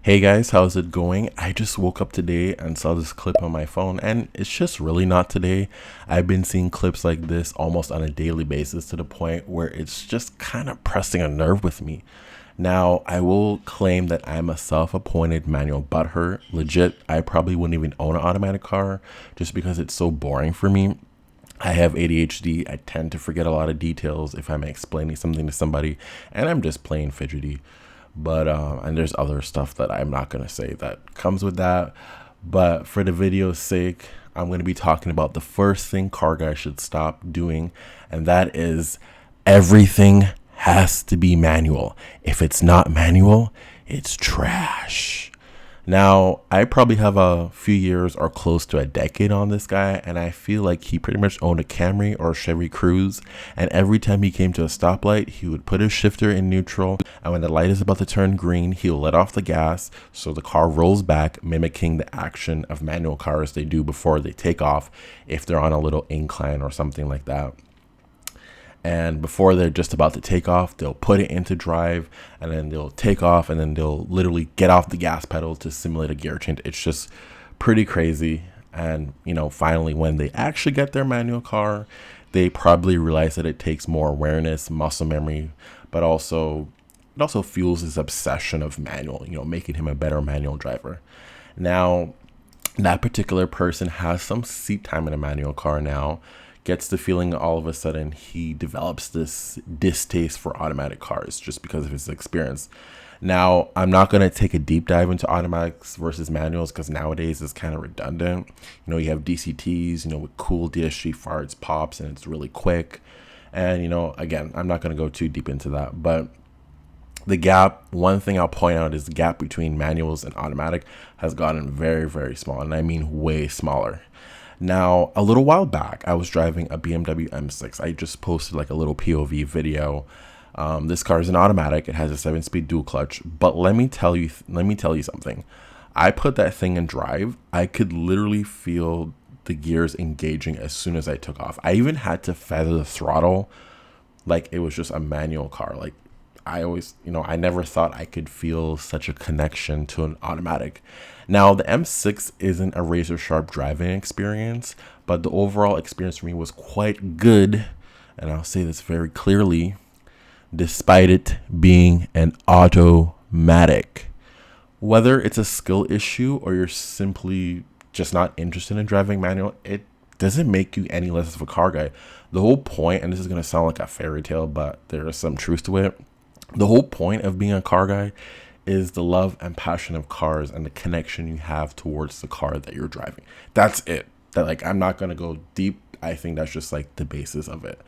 Hey guys, how's it going? I just woke up today and saw this clip on my phone, and it's just really not today. I've been seeing clips like this almost on a daily basis to the point where it's just kind of pressing a nerve with me. Now, I will claim that I'm a self appointed manual butthurt. Legit, I probably wouldn't even own an automatic car just because it's so boring for me. I have ADHD. I tend to forget a lot of details if I'm explaining something to somebody, and I'm just plain fidgety. But and there's other stuff that I'm not gonna say that comes with that. But for the video's sake, I'm gonna be talking about the first thing car guys should stop doing, and that is everything has to be manual. If it's not manual, it's trash. Now, I probably have a few years or close to a decade on this guy, and I feel like he pretty much owned a Camry or a Chevy Cruze. And every time he came to a stoplight, he would put his shifter in neutral, and when the light is about to turn green, he'll let off the gas so the car rolls back, mimicking the action of manual cars they do before they take off if they're on a little incline or something like that. And before they're just about to take off, they'll put it into drive, and then they'll take off, and then they'll literally get off the gas pedal to simulate a gear change. It's just pretty crazy. And finally, when they actually get their manual car, they probably realize that it takes more awareness, muscle memory, but also it also fuels his obsession of manual, making him a better manual driver. Now, that particular person has some seat time in a manual car now, gets the feeling all of a sudden he develops this distaste for automatic cars just because of his experience. Now, I'm not going to take a deep dive into automatics versus manuals because nowadays it's kind of redundant. You have DCTs, with cool DSG farts, pops, and it's really quick. And, again, I'm not going to go too deep into that. But the gap, one thing I'll point out is the gap between manuals and automatic has gotten very, very small. And I mean way smaller. Now, a little while back, I was driving a BMW M6. I just posted like a little POV video. This car is an automatic. It has a 7-speed dual clutch. But let me tell you something. I put that thing in drive. I could literally feel the gears engaging as soon as I took off. I even had to feather the throttle like it was just a manual car. Like I always, I never thought I could feel such a connection to an automatic. Now, the M6 isn't a razor sharp driving experience, but the overall experience for me was quite good. And I'll say this very clearly, despite it being an automatic. Whether it's a skill issue or you're simply just not interested in driving manual, it doesn't make you any less of a car guy. The whole point, and this is going to sound like a fairy tale, but there is some truth to it. The whole point of being a car guy is the love and passion of cars and the connection you have towards the car that you're driving. That's it. I'm not going to go deep. I think that's just like the basis of it.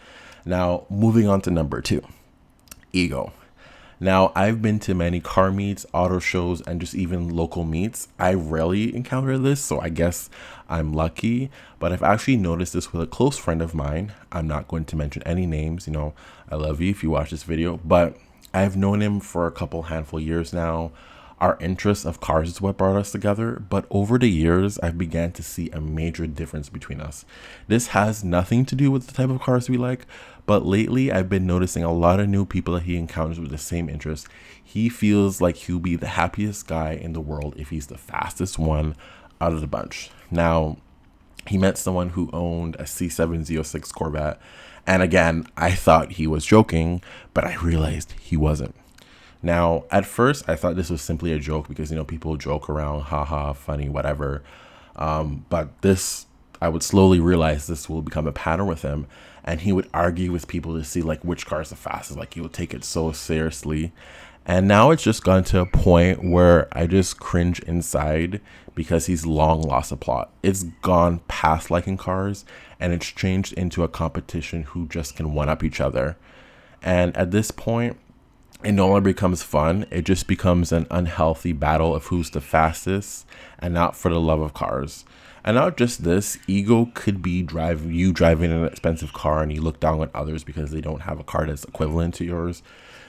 Now, moving on to number 2, ego. Now, I've been to many car meets, auto shows, and just even local meets. I rarely encounter this, so I guess I'm lucky. But I've actually noticed this with a close friend of mine. I'm not going to mention any names. I love you if you watch this video, but I've known him for a couple handful years now. Our interest of cars is what brought us together, but over the years, I've began to see a major difference between us. This has nothing to do with the type of cars we like, but lately I've been noticing a lot of new people that he encounters with the same interest. He feels like he'll be the happiest guy in the world if he's the fastest one out of the bunch. Now, he met someone who owned a C706 Corvette. And again, I thought he was joking, but I realized he wasn't. Now, at first, I thought this was simply a joke because, people joke around, haha, funny, whatever. But this, I would slowly realize this will become a pattern with him. And he would argue with people to see which car is the fastest. He would take it so seriously. And now it's just gone to a point where I just cringe inside because he's long lost the plot. It's gone past liking cars and it's changed into a competition who just can one up each other. And at this point, it no longer becomes fun. It just becomes an unhealthy battle of who's the fastest and not for the love of cars. And not just this, ego could be you driving an expensive car and you look down on others because they don't have a car that's equivalent to yours.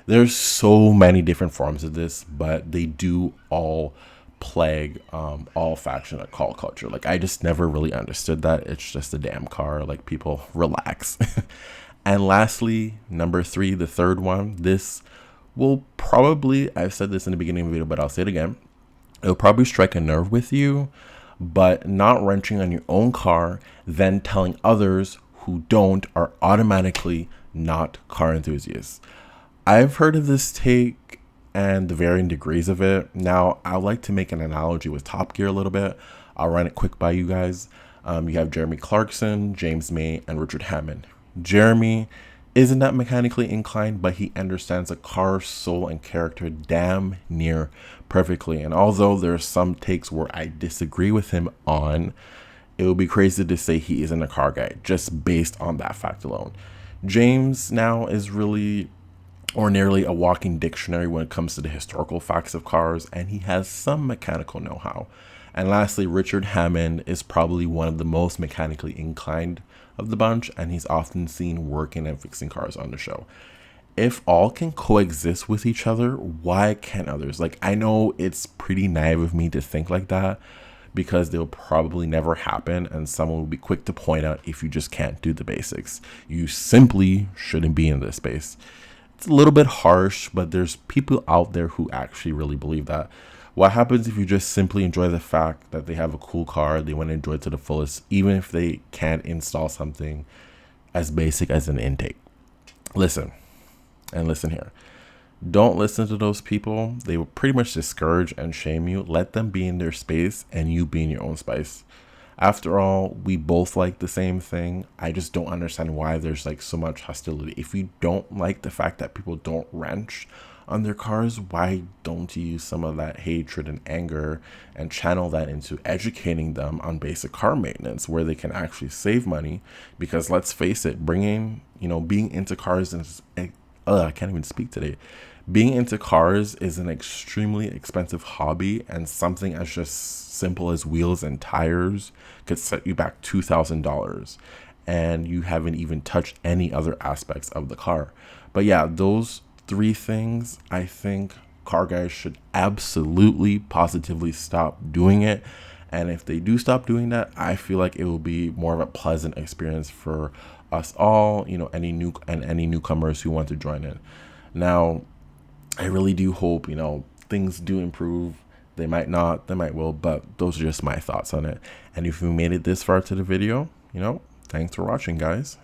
There's so many different forms of this, but they do all plague all faction of call culture. I just never really understood that. It's just a damn car. People relax. And lastly, number 3, the third one, this will probably, I've said this in the beginning of the video, but I'll say it again. It'll probably strike a nerve with you, but not wrenching on your own car, then telling others who don't are automatically not car enthusiasts. I've heard of this take and the varying degrees of it. Now, I would like to make an analogy with Top Gear a little bit. I'll run it quick by you guys. You have Jeremy Clarkson, James May, and Richard Hammond. Jeremy isn't that mechanically inclined, but he understands a car's soul and character damn near perfectly. And although there are some takes where I disagree with him on, it would be crazy to say he isn't a car guy just based on that fact alone. James now is really or nearly a walking dictionary when it comes to the historical facts of cars, and he has some mechanical know-how. And lastly, Richard Hammond is probably one of the most mechanically inclined of the bunch, and he's often seen working and fixing cars on the show. If all can coexist with each other, why can't others? Like, I know it's pretty naive of me to think like that because they'll probably never happen, and someone will be quick to point out if you just can't do the basics. You simply shouldn't be in this space. It's a little bit harsh, but there's people out there who actually really believe that. What happens if you just simply enjoy the fact that they have a cool car, they want to enjoy it to the fullest, even if they can't install something as basic as an intake? Listen, and listen here. Don't listen to those people. They will pretty much discourage and shame you. Let them be in their space and you be in your own space. After all, we both like the same thing. I just don't understand why there's like so much hostility. If you don't like the fact that people don't wrench on their cars, why don't you use some of that hatred and anger and channel that into educating them on basic car maintenance where they can actually save money? Because let's face it, being into cars is, I can't even speak today. Being into cars is an extremely expensive hobby, and something as just simple as wheels and tires could set you back $2,000, and you haven't even touched any other aspects of the car. But yeah, those three things, I think car guys should absolutely positively stop doing it. And if they do stop doing that, I feel like it will be more of a pleasant experience for us all, any newcomers who want to join in. Now, I really do hope, things do improve. They might not, they might will, but those are just my thoughts on it. And if you made it this far to the video, thanks for watching, guys.